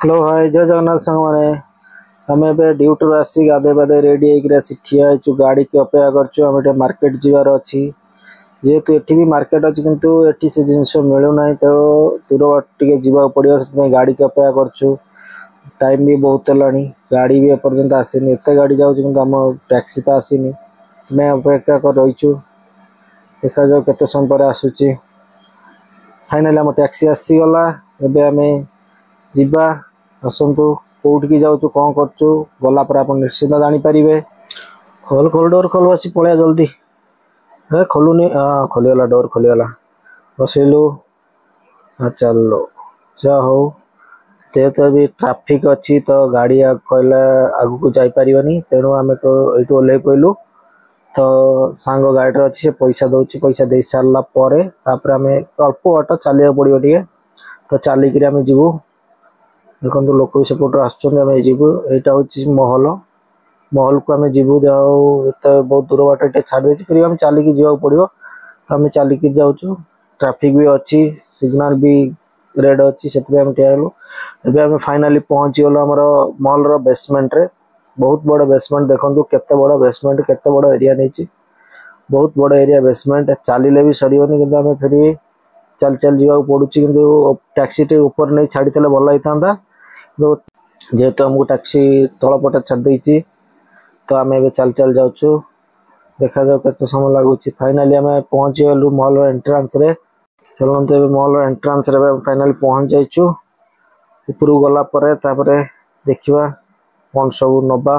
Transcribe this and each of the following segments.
Hello hi जय जगन्नाथ सांग मैंने आम ए ड्यूटी आसी गाधे बाधे रेडी होकर ठिया हो गाड़ी की अपेक्षा कर मार्केट जीवार अच्छी जेहेतु ये भी मार्केट अच्छी किंतु ये से जिनस मिलूना तो दूर टे जावा पड़ो गाड़ी की अपेक्षा कर टाइम भी बहुत है गाड़ी भी एपर्तंत आसनी एत गाड़ी जाम टैक्सी तो आसनी मैं अपेक्षा कर रहीचु देखा जाऊ केते समय पर आसूची फाइनाली आम टैक्सी आसीगला एबे आमे जीवा आसतु कौटिकी जाऊँ कौन करचु गला पर आप निश्चिंत जानीपारे खोल खोल डोर खोल बस पलैया जल्दी हे खोलुनी हाँ खोलीगला डोर खोलीगला बसलु चलो जा हो जेहेतु अभी ट्राफिक अच्छी तो गाड़ी कहला आग को जापारे तेणु आम ये ओल्ल पड़लु तो सांग गाड़ी अच्छी से पैसा दौर पैसा दे सारापर आम अल्प बाट चलिया पड़ो टे तो चलिकी आम जीवु देखो लोक भी सेपट आसमें यहाँ हूँ महल महल को आम जीवु जात बहुत दूर बाट छाड़ी फिर आम चलिकी जावाक पड़ो तो आम चलिकी जाऊँ ट्राफिक भी अच्छी सिग्नल भी रेड अच्छी से ठियालु एवं फाइनाली पहुँची गलु आमर महल बेसमेंट रे बहुत बड़ बेसमेंट देखो केते बड़ बेसमेंट केते बड़ एरिया नहीं बहुत बड़ एरिया बेसमेंट चलिले भी सरिबनी कि आम फिर भी चल चल जावाक पड़ू कि टैक्सी टे ऊपर नहीं छाड़ी भल होता जेहेतु आमको टैक्सी तलपटे छाड़ी तो आम ए चल चल जाऊँ देखा जाऊ केते समय लगुच फाइनाली आम पहुँची गलु मॉल एंट्रांस रे चलते मॉल एंट्रांस रे फाइनाली पहुँच जाइचु ऊपर गला तापरे देखिबा कौन सब नबा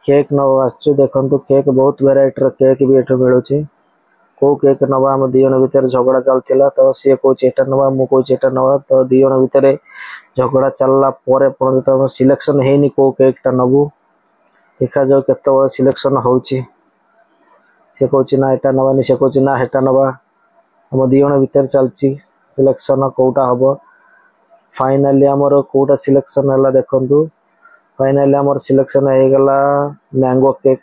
केक नवा आसु देखो केक बहुत वेराइटी केक भी ये मिलूँ कौ केक नवा आम दी जन भितर झगड़ा चलता तो सी कौन एटा नवा मु कौच एटा नवा तो दी जन भितर झगड़ा चलला पर्यटन सिलेक्शन है कौ केकटा नबू देखा जाऊ केत बड़ सिलेक्शन होची सी कौच ना एटा नवानी से कौच ना हेटा नवा आम दी जन भितर चलची सिलेक्शन कौटा हम फाइनाली आमर कौटा सिलेक्शन है देखु फाइनाली आमर सिलेक्शन हो गला मैंगो केक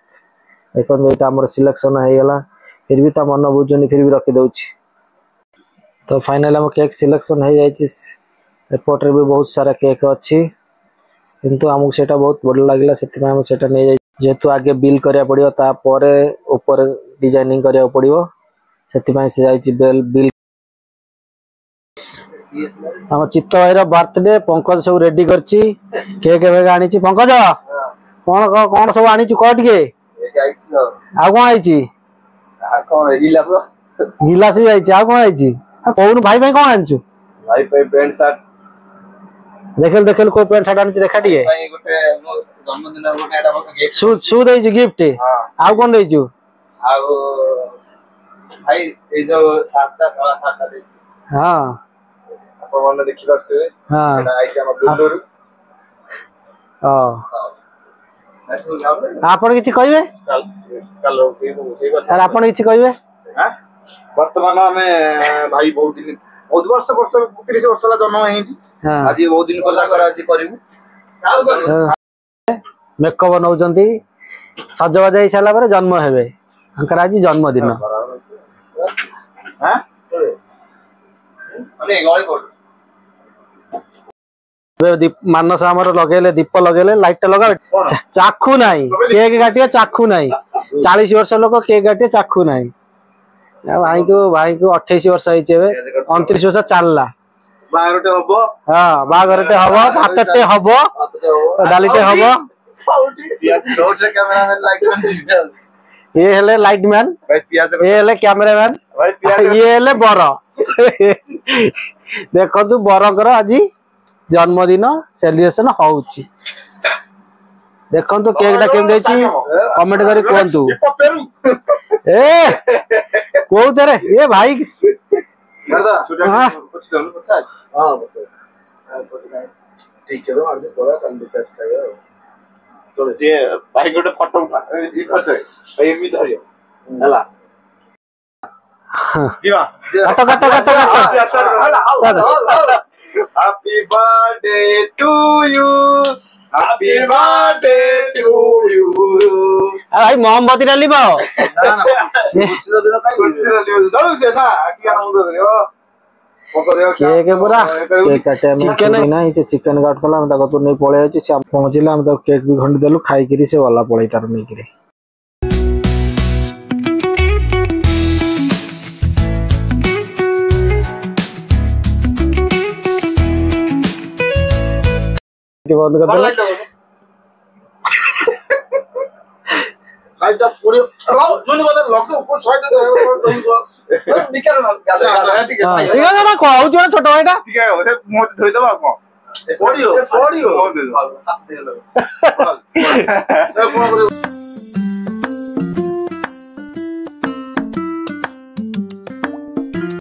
देखो ये आमर सिलेक्शन हो गला फिर भी ता मन बुझुनी फिर भी रखीदे तो फाइनाली आम केक सिलेक्शन हो जापटे भी बहुत सारा केक अच्छी किंतु आमको सेटा बहुत बढ़िया लगे से नहीं जेहेतु आगे बिल करा पड़ो तापर ऊपर डिजाइनिंग करा पड़ो से बिल आम चित्त भाई बर्थडे पंकज सब रेडी कर केक आनी पंकज कौन कौन सब आनी कह टे आ कौन आई गिलास भी आई आ कौन आई कौन भाई भाई कौन आनी भाई पैंट शर्ट देखेल देखेल कोई पैंट शर्ट आनी देखा टे शू दे गिफ्ट आ कौन दे हाँ देखी पारे आप किसी कहे आप किसी कहे बर्तमान आम भाई बहुत दिन बहुत वर्ष वर्ष 30 वर्ष जन्म है आज बहुत दिन मेकअप नौ सजबाज हो सारा जन्म हे आज जन्मदिन मानस आमर लगे दीप लगे लाइट लगा चाखू ना केक काटिया चाखू ना 40 वर्ष लोक केक काटिया चाखू ना भाई को 28 वर्ष हो 29 वर्ष चलला हाँ बागरटे हम भातटे हम डालीटे हम ये हेले लाइटमैन ये हेले कैमरामैन ये हेले बर देखु बरकर आज जन्मदिन सेलिब्रेशन होउची देखो केकटा केम कमेंट करी कहतु ए कोरे ये भाई भाई गोटे photo Happy birthday to you. Happy birthday to you. भाई मोमबत्ती डाली पाओ ना ना खुशी दिन का खुशी दिन चलो से ना आकी आनंद करियो केक पूरा केक काटे हम चिकन ना इते चिकन काटला हम ताको तो नहीं पळे अछि से पहुंचला हम तो केक भी खंड देलु खाई करी से वाला पळे तार नहीं करी बंद कर दे साइड पूरी जोनी बदल लॉक को साइड निकल गाले ठीक है ठीक है ना खाऊ जो छोटो एटा ठीक है ओरे मुंह धोई दबा को पड़ियो हाथ दे लो